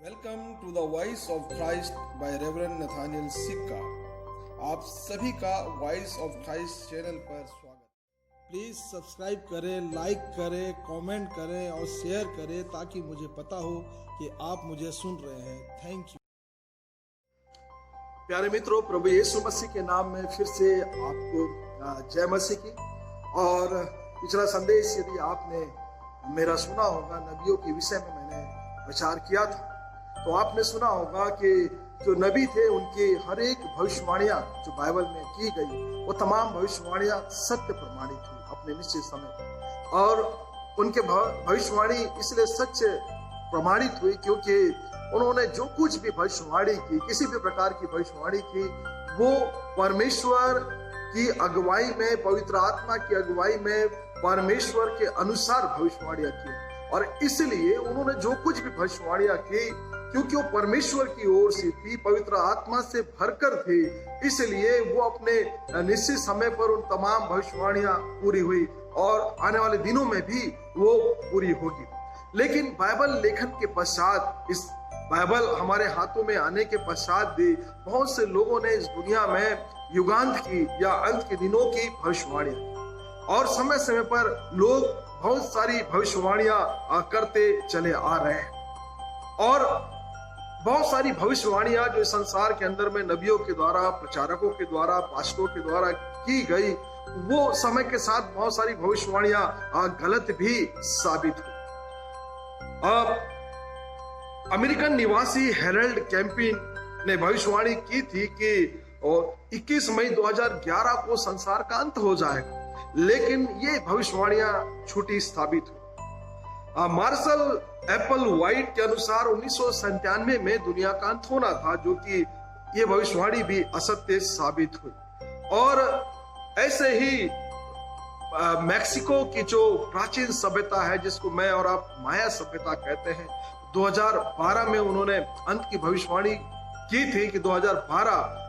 Welcome to the voice of Christ by Reverend Nathaniel Sikka. आप सभी का वॉइस ऑफ क्राइस्ट चैनल पर स्वागत। प्लीज सब्सक्राइब करें, लाइक करें, कमेंट करें और शेयर करें ताकि मुझे पता हो कि आप मुझे सुन रहे हैं। Thank you. प्यारे मित्रों, प्रभु यीशु मसीह के नाम में फिर से आपको जय मसीह की। और पिछला संदेश यदि आपने मेरा सुना होगा, नबियों के विषय में मैंने विचार किया था, तो आपने सुना होगा कि जो नबी थे उनकी हर एक भविष्यवाणियां जो बाइबल में की गई, वो तमाम भविष्यवाणियां सत्य प्रमाणित हुई अपने निश्चित समय पर। और उनके भविष्यवाणी इसलिए सच्चे प्रमाणित हुई क्योंकि उन्होंने जो कुछ भी भविष्यवाणी की, किसी भी प्रकार की भविष्यवाणी की, वो परमेश्वर की अगुवाई में, पवित्र आत्मा की अगुवाई में, परमेश्वर के अनुसार भविष्यवाणियां की। और इसलिए उन्होंने जो कुछ भी भविष्यवाणियां की, क्योंकि वो परमेश्वर की ओर से थी, पवित्र आत्मा से भरकर थी, इसलिए वो अपने निश्चित समय पर उन तमाम भविष्यवाणियां पूरी हुई और आने वाले दिनों में भी वो पूरी होगी। लेकिन बाइबल लेखन के पश्चात, इस बाइबल हमारे हाथों में आने के पश्चात भी बहुत से लोगों ने इस दुनिया में युगांत की या अंत के दिनों की भविष्यवाणियां की। और समय समय पर लोग बहुत सारी भविष्यवाणियां करते चले आ रहे हैं। और बहुत सारी भविष्यवाणियां जो संसार के अंदर में नबियों के द्वारा, प्रचारकों के द्वारा, पास्टरों के द्वारा की गई, वो समय के साथ बहुत सारी भविष्यवाणियां गलत भी साबित हुई। अमेरिकन निवासी हेरल्ड कैंपिन ने भविष्यवाणी की थी कि 21 मई 2011 को संसार का अंत हो जाएगा, लेकिन ये भविष्यवाणियां झूठी साबित हुई। मार्शल एप्पल वाइट के अनुसार 1997 में दुनिया का अंत होना था, जो कि ये भविष्यवाणी भी असत्य साबित हुई। और ऐसे ही मैक्सिको की जो प्राचीन सभ्यता है, जिसको मैं और आप माया सभ्यता कहते हैं, 2012 में उन्होंने अंत की भविष्यवाणी की थी कि 2012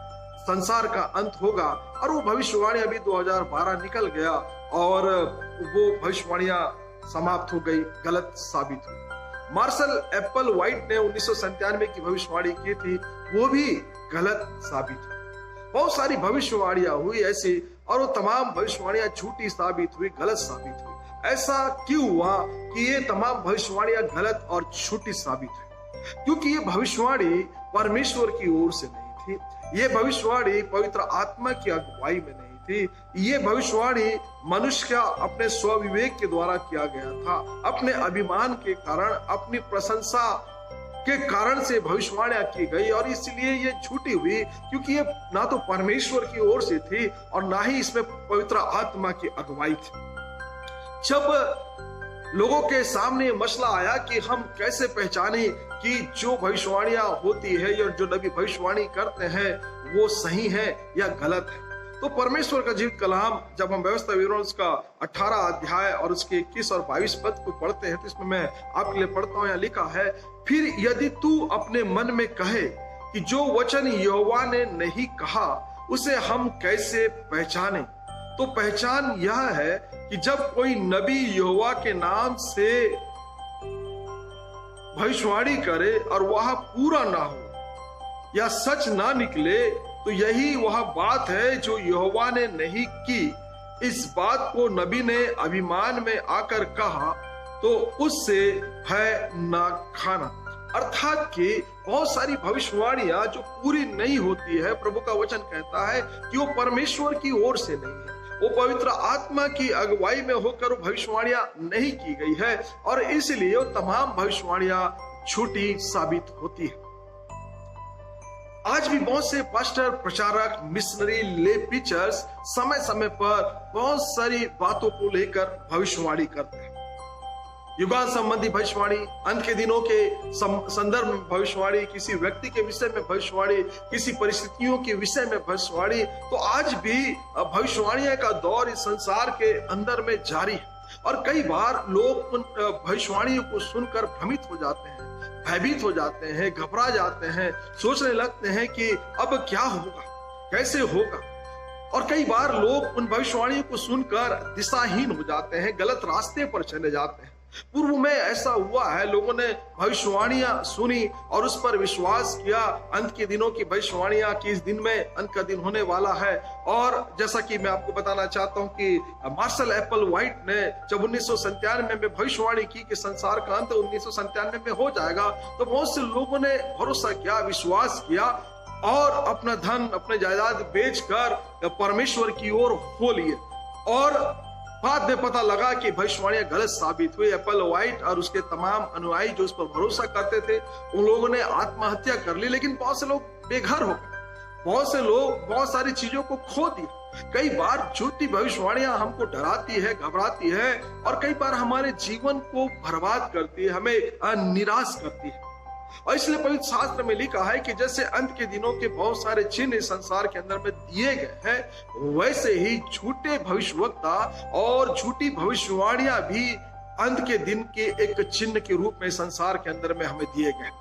संसार का अंत होगा, और वो भविष्यवाणी अभी 2012 निकल गया और वो भविष्यवाणियां समाप्त हो गई, गलत साबित हुई। मार्शल एप्पल वाइट ने 1997 की भविष्यवाणी की थी, वो भी गलत साबित हुई। बहुत सारी भविष्यवाणियां हुई ऐसी, और वो तमाम भविष्यवाणियां झूठी साबित हुई, गलत साबित हुई। ऐसा क्यों हुआ कि ये तमाम भविष्यवाणियां गलत और झूठी साबित हुई? क्योंकि ये भविष्यवाणी परमेश्वर की ओर से नहीं थी, ये भविष्यवाणी पवित्र आत्मा की अगुवाई में नहीं थी, ये भविष्यवाणी मनुष्य का अपने स्वविवेक के द्वारा किया गया था, अपने अभिमान के कारण, अपनी प्रशंसा के कारण से भविष्यवाणियां की गई, और इसलिए ये झूठी हुई क्योंकि ये ना तो परमेश्वर की ओर से थी और ना ही इसमें पवित्र आत्मा की अगुवाई थी। जब लोगों के सामने मसला आया कि हम कैसे पहचाने कि जो भविष्यवाणियां होती है या जो नबी भविष्यवाणी करते हैं वो सही है या गलत है, तो परमेश्वर का जीवित कलाम जब हम व्यवस्था विवरण का 18 अध्याय और उसके 21 और 22 पद को पढ़ते हैं, तो इसमें मैं आपके लिए पढ़ता हूं। यहाँ लिखा है, फिर यदि तू अपने मन में कहे कि जो वचन यहोवा ने नहीं कहा उसे हम कैसे पहचाने, तो पहचान यह है कि जब कोई नबी यहोवा के नाम से भविष्यवाणी करे और वह पूरा ना हो या सच ना निकले, तो यही वह बात है जो यहोवा ने नहीं की। इस बात को नबी ने अभिमान में आकर कहा, तो उससे है ना खाना। अर्थात कि बहुत सारी भविष्यवाणियां जो पूरी नहीं होती है, प्रभु का वचन कहता है कि वो परमेश्वर की ओर से नहीं है, वो पवित्र आत्मा की अगुवाई में होकर भविष्यवाणियां नहीं की गई है, और इसलिए वो तमाम भविष्यवाणियां झूठी साबित होती है। आज भी बहुत से पास्टर, प्रचारक, मिशनरी, ले प्रीचर्स समय समय पर बहुत सारी बातों को लेकर भविष्यवाणी करते हैं। युगांत संबंधी भविष्यवाणी, अंत के दिनों के संदर्भ में भविष्यवाणी, किसी व्यक्ति के विषय में भविष्यवाणी, किसी परिस्थितियों के विषय में भविष्यवाणी। तो आज भी भविष्यवाणियों का दौर इस संसार के अंदर में जारी है, और कई बार लोग उन भविष्यवाणियों को सुनकर भ्रमित हो जाते हैं, भयभीत हो जाते हैं, घबरा जाते हैं, सोचने लगते हैं कि अब क्या होगा, कैसे होगा। और कई बार लोग उन भविष्यवाणियों को सुनकर दिशाहीन हो जाते हैं, गलत रास्ते पर चले जाते हैं। पूर्व में ऐसा हुआ है, लोगों ने भविष्यवाणियां सुनी और उस पर विश्वास किया। अंत के दिनों की भविष्यवाणियां कि इस दिन में अंत का दिन होने वाला है। और जैसा कि मैं आपको बताना चाहता हूं कि मार्शल एप्पल वाइट ने जब 1997 में भविष्यवाणी की कि संसार का अंत 1997 में हो जाएगा, तो बहुत से लोगों ने भरोसा किया, विश्वास किया और अपना धन, अपने जायदाद बेचकर परमेश्वर की ओर हो लिए। और बाद में पता लगा कि भविष्यवाणियां गलत साबित हुई। एप्पल वाइट और उसके तमाम अनुयायी जो उस पर भरोसा करते थे, उन लोगों ने आत्महत्या कर ली। लेकिन बहुत से लोग बेघर हो गए, बहुत से लोग बहुत सारी चीजों को खो दिया। कई बार झूठी भविष्यवाणियां हमको डराती है, घबराती है और कई बार हमारे जीवन को बर्बाद करती है, हमें निराश करती है। और इसलिए पवित्र शास्त्र में लिखा है कि जैसे अंत के दिनों के बहुत सारे चिन्ह इस संसार के अंदर में दिए गए हैं, वैसे ही झूठे भविष्यवक्ता और झूठी भविष्यवाणियां भी अंत के दिन के एक चिन्ह के रूप में संसार के अंदर में हमें दिए गए।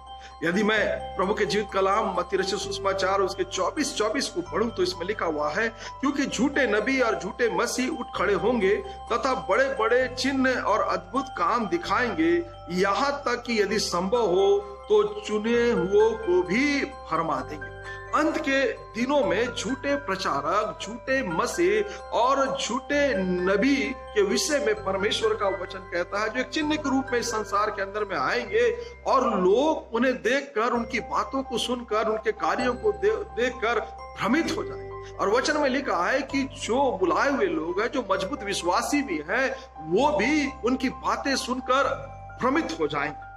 यदि मैं प्रभु के जीवित कलाम मत्ती रचित सुसमाचार उसके 24 को पढ़ूं तो इसमें लिखा हुआ है, क्योंकि झूठे नबी और झूठे मसीह उठ खड़े होंगे तथा बड़े बड़े चिन्ह और अद्भुत काम दिखाएंगे, यहाँ तक कि यदि संभव हो तो चुने हुओं को भी भरमा देंगे। अंत के दिनों में झूठे प्रचारक, झूठे मसीह और झूठे नबी के विषय में परमेश्वर का वचन कहता है, जो एक चिन्ह के रूप में इस संसार के अंदर में आएंगे और लोग उन्हें देखकर, उनकी बातों को सुनकर, उनके कार्यों को देखकर भ्रमित हो जाएंगे। और वचन में लिखा है कि जो बुलाए हुए लोग हैं, जो मजबूत विश्वासी भी हैं, वो भी उनकी बातें सुनकर भ्रमित हो जाएंगे।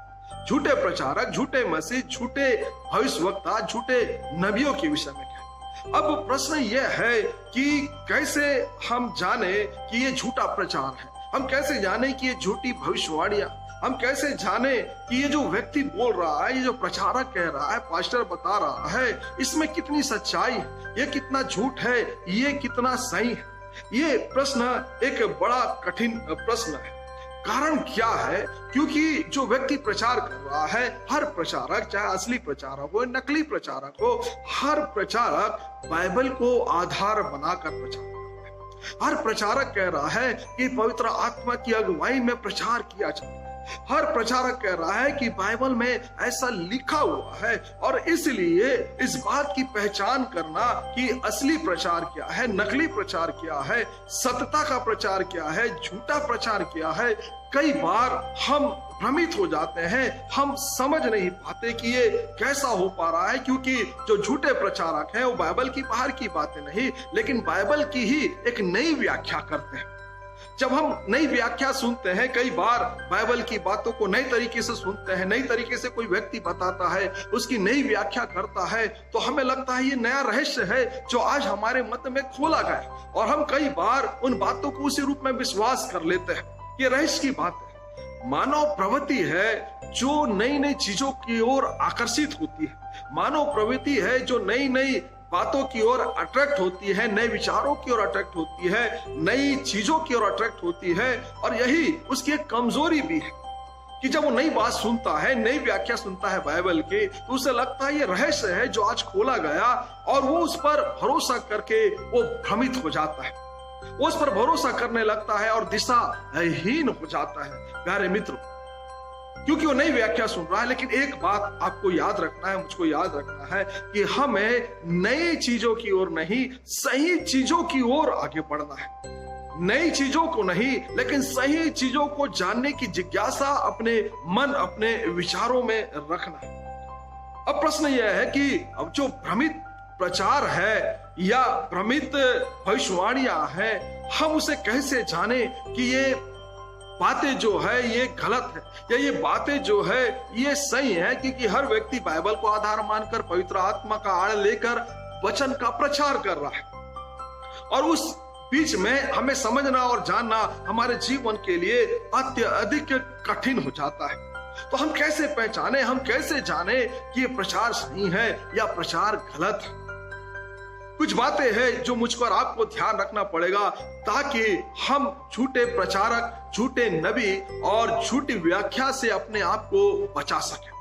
झूठे प्रचारक, झूठे मसीह, झूठे भविष्यवक्ता, झूठे नबियों के विषय में क्या। अब प्रश्न यह है कि कैसे हम जाने कि ये झूठा प्रचार है, हम कैसे जाने कि ये झूठी भविष्यवाणियां, हम कैसे जाने कि ये जो व्यक्ति बोल रहा है, ये जो प्रचारक कह रहा है, पास्टर बता रहा है, इसमें कितनी सच्चाई है, ये कितना झूठ है, ये कितना सही है। ये प्रश्न एक बड़ा कठिन प्रश्न है। कारण क्या है? क्योंकि जो व्यक्ति प्रचार कर रहा है, हर प्रचारक, चाहे असली प्रचारक हो, नकली प्रचारक हो, हर प्रचारक बाइबल को आधार बनाकर प्रचार करता है। हर प्रचारक कह रहा है कि पवित्र आत्मा की अगुवाई में प्रचार किया जाए। हर प्रचारक कह रहा है कि बाइबल में ऐसा लिखा हुआ है। और इसलिए इस बात की पहचान करना कि असली प्रचार क्या है, नकली प्रचार क्या है, सत्यता का प्रचार क्या है, झूठा प्रचार क्या है, कई बार हम भ्रमित हो जाते हैं। हम समझ नहीं पाते कि ये कैसा हो पा रहा है, क्योंकि जो झूठे प्रचारक हैं वो बाइबल की बाहर की बातें नहीं, लेकिन बाइबल की ही एक नई व्याख्या करते हैं। जब हम नई व्याख्या सुनते हैं, कई बार बाइबल की बातों को नई तरीके से सुनते हैं, नई तरीके से कोई व्यक्ति बताता है, उसकी नई व्याख्या करता है, तो हमें लगता है ये नया रहस्य है जो आज हमारे मत में खोला गया। और हम कई बार उन बातों को उसी रूप में विश्वास कर लेते हैं। ये रहस्य की बात है। मानव प्रवृत्ति है जो नई नई चीजों की ओर आकर्षित होती है। मानव प्रवृत्ति है जो नई नई बातों की ओर अट्रैक्ट होती है, नए विचारों की ओर अट्रैक्ट होती है, नई चीजों की ओर अट्रैक्ट होती है। और यही उसकी एक कमजोरी भी है कि जब वो नई बात सुनता है, नई व्याख्या सुनता है बाइबल की, तो उसे लगता है ये रहस्य है जो आज खोला गया, और वो उस पर भरोसा करके वो भ्रमित हो जाता है, वो उस पर भरोसा करने लगता है और दिशाहीन हो जाता है। प्यारे मित्रों, क्योंकि वो नई व्याख्या सुन रहा है। लेकिन एक बात आपको याद रखना है, मुझको याद रखना है कि हमें नई चीजों की ओर नहीं, सही चीजों की ओर आगे बढ़ना है। नई चीजों को नहीं, लेकिन सही चीजों को जानने की जिज्ञासा अपने मन, अपने विचारों में रखना है। अब प्रश्न यह है कि अब जो भ्रमित प्रचार है या भ्रमित भविष्यवाणियां हैं, हम उसे कैसे जाने कि ये बातें जो है ये गलत है या ये बातें जो है ये सही है? क्योंकि हर व्यक्ति बाइबल को आधार मानकर, पवित्र आत्मा का आड़ लेकर वचन का प्रचार कर रहा है, और उस बीच में हमें समझना और जानना हमारे जीवन के लिए अत्यधिक कठिन हो जाता है। तो हम कैसे पहचाने, हम कैसे जाने कि ये प्रचार सही है या प्रचार गलत है? कुछ बातें हैं जो मुझ पर आपको ध्यान रखना पड़ेगा ताकि हम झूठे प्रचारक, झूठे नबी और झूठी व्याख्या से अपने आप को बचा सकें।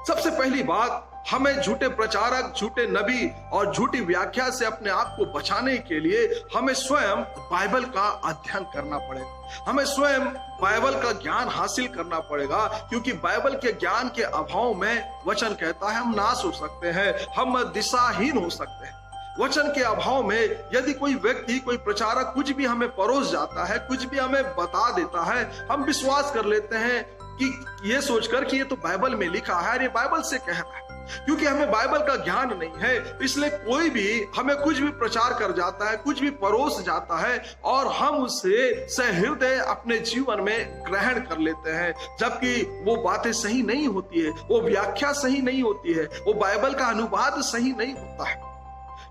सबसे पहली बात, हमें झूठे प्रचारक, झूठे नबी और झूठी व्याख्या से अपने आप को बचाने के लिए हमें स्वयं बाइबल का अध्ययन करना पड़ेगा। हमें स्वयं बाइबल का ज्ञान हासिल करना पड़ेगा, क्योंकि बाइबल के ज्ञान के अभाव में वचन कहता है हम नाश हो सकते हैं, हम दिशाहीन हो सकते हैं। वचन के अभाव में यदि कोई व्यक्ति, कोई प्रचारक कुछ भी हमें परोस जाता है, कुछ भी हमें बता देता है, हम विश्वास कर लेते हैं कि ये सोचकर कि ये तो बाइबल में लिखा है, ये बाइबल से कह रहा है। क्योंकि हमें बाइबल का ज्ञान नहीं है, इसलिए कोई भी हमें कुछ भी प्रचार कर जाता है, कुछ भी परोस जाता है और हम उसे सहृदय अपने जीवन में ग्रहण कर लेते हैं, जबकि वो बातें सही नहीं होती है, वो व्याख्या सही नहीं होती है, वो बाइबल का अनुवाद सही नहीं होता है।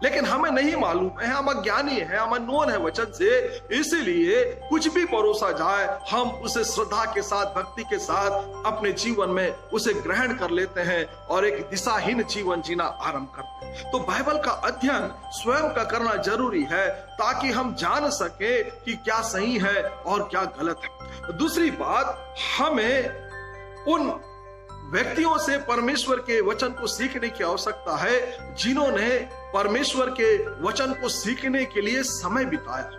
लेकिन हमें नहीं मालूम है, हम अज्ञानी हैं, हम अननोन है वचन से, इसीलिए कुछ भी परोसा जाए हम उसे श्रद्धा के साथ, भक्ति के साथ अपने जीवन में उसे ग्रहण कर लेते हैं और एक दिशाहीन जीवन जीना आरंभ करते हैं। तो बाइबल का अध्ययन स्वयं का करना जरूरी है, ताकि हम जान सके कि क्या सही है और क्या गलत है। दूसरी बात, हमें उन व्यक्तियों से परमेश्वर के वचन को सीखने की आवश्यकता है जिन्होंने परमेश्वर के वचन को सीखने के लिए समय बिताया,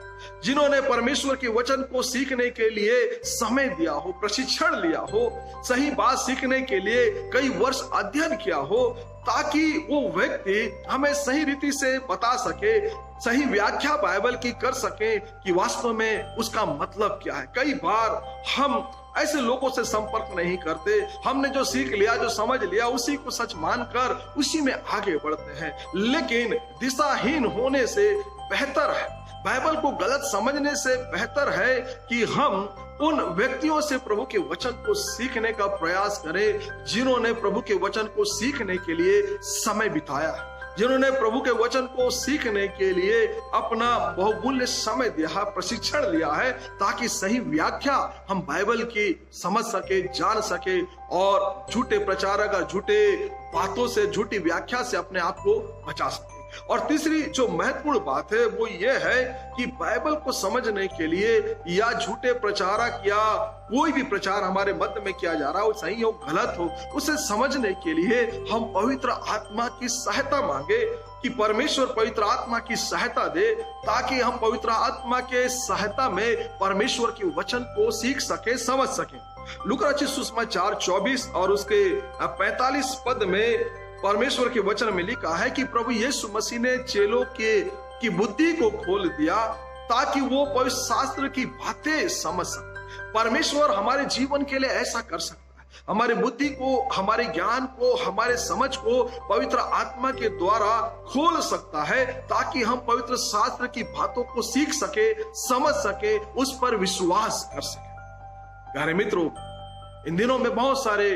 जिन्होंने परमेश्वर के वचन को सीखने के लिए समय दिया हो, प्रशिक्षण लिया हो, सही बात सीखने के लिए कई वर्ष अध्ययन किया हो, ताकि वो व्यक्ति हमें सही रीति से बता सके, सही व्याख्या बाइबल की कर सके कि वास्तव में उसका मतलब क्या है। कई बार हम ऐसे लोगों से संपर्क नहीं करते, हमने जो सीख लिया, जो समझ लिया, उसी को सच मानकर उसी में आगे बढ़ते हैं। लेकिन दिशाहीन होने से बेहतर है, बाइबल को गलत समझने से बेहतर है कि हम उन व्यक्तियों से प्रभु के वचन को सीखने का प्रयास करें जिन्होंने प्रभु के वचन को सीखने के लिए समय बिताया है, जिन्होंने प्रभु के वचन को सीखने के लिए अपना बहुमूल्य समय दिया, प्रशिक्षण लिया है, ताकि सही व्याख्या हम बाइबल की समझ सके, जान सके और झूठे प्रचारक और झूठे बातों से, झूठी व्याख्या से अपने आप को बचा सके। और तीसरी जो महत्वपूर्ण बात है वो ये है कि बाइबल को समझने के लिए या झूठे प्रचारक या कोई भी प्रचार हमारे मध्य में किया जा रहा हो, सही हो गलत हो, उसे समझने के लिए हम पवित्र आत्मा की सहायता मांगे कि परमेश्वर पवित्र आत्मा की सहायता दे, ताकि हम पवित्र आत्मा के सहायता में परमेश्वर के वचन को सीख सके, समझ सके। लूका रचित सुसमाचार 24 और उसके 45 पद में परमेश्वर के वचन में लिखा है कि प्रभु यीशु मसीह ने चेलों की बुद्धि को खोल दिया ताकि वो पवित्र शास्त्र की बातें समझ सके। परमेश्वर हमारे जीवन के लिए ऐसा कर सकता है, हमारे बुद्धि को, हमारे ज्ञान को, हमारे समझ को पवित्र आत्मा के द्वारा खोल सकता है, ताकि हम पवित्र शास्त्र की बातों को सीख सके, समझ सके, उस पर विश्वास कर सके। प्यारे मित्रों, इन दिनों में बहुत सारे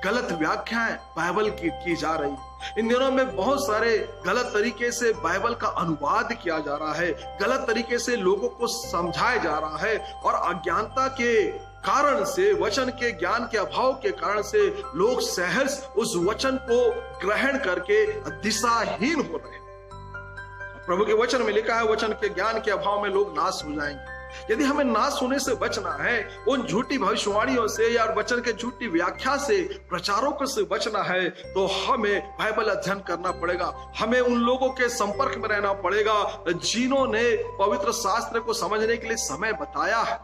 गलत व्याख्याएं बाइबल की जा रही है। इन दिनों में बहुत सारे गलत तरीके से बाइबल का अनुवाद किया जा रहा है, गलत तरीके से लोगों को समझाया जा रहा है और अज्ञानता के कारण से, वचन के ज्ञान के अभाव के कारण से लोग सहर्ष उस वचन को ग्रहण करके दिशाहीन हो रहे हैं। प्रभु के वचन में लिखा है वचन के ज्ञान के अभाव में लोग नाश हो जाएंगे। यदि हमें नाश होने से बचना है, उन झूठी भविष्यवाणियों से या वचन के झूठी व्याख्या से, प्रचारों से बचना है, तो हमें बाइबल अध्ययन करना पड़ेगा। हमें उन लोगों के संपर्क में रहना पड़ेगा जिन्होंने पवित्र शास्त्र को समझने के लिए समय बताया है।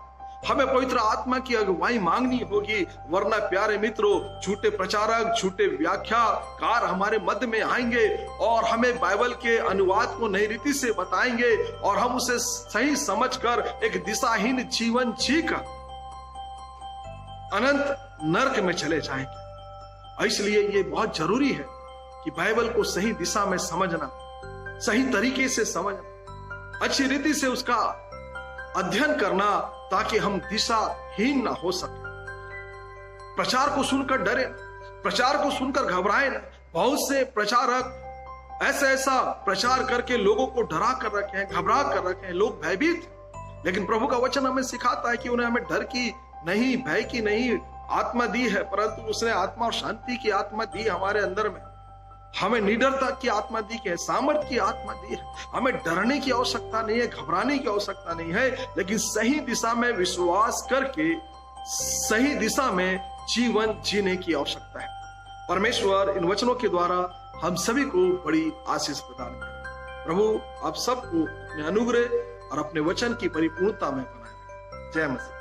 हमें पवित्र आत्मा की अगुवाई मांगनी होगी, वरना प्यारे मित्रों, झूठे प्रचारक, झूठे व्याख्याकार हमारे मध्य में आएंगे और हमें बाइबल के अनुवाद को नई रीति से बताएंगे और हम उसे सही समझकर एक दिशाहीन जीवन जीकर अनंत नरक में चले जाएंगे। इसलिए ये बहुत जरूरी है कि बाइबल को सही दिशा में समझना, सही तरीके से समझना, अच्छी रीति से उसका अध्ययन करना, ताकि हम दिशाहीन ना हो सके। प्रचार को सुनकर डरे, प्रचार को सुनकर घबराए ना। बहुत से प्रचारक ऐसा प्रचार करके लोगों को डरा कर रखे हैं, घबरा कर रखे हैं, लोग भयभीत। लेकिन प्रभु का वचन हमें सिखाता है कि उन्हें हमें डर की नहीं, भय की नहीं आत्मा दी है, परंतु उसने आत्मा और शांति की आत्मा दी हमारे अंदर में। हमें निडरता की आत्मा दी है, सामर्थ्य की आत्मा दी है। हमें डरने की आवश्यकता नहीं है, घबराने की आवश्यकता नहीं है, लेकिन सही दिशा में विश्वास करके सही दिशा में जीवन जीने की आवश्यकता है। परमेश्वर इन वचनों के द्वारा हम सभी को बड़ी आशीष प्रदान करे। प्रभु आप सबको अपने अनुग्रह और अपने वचन की परिपूर्णता में बनाए। जय मसीह।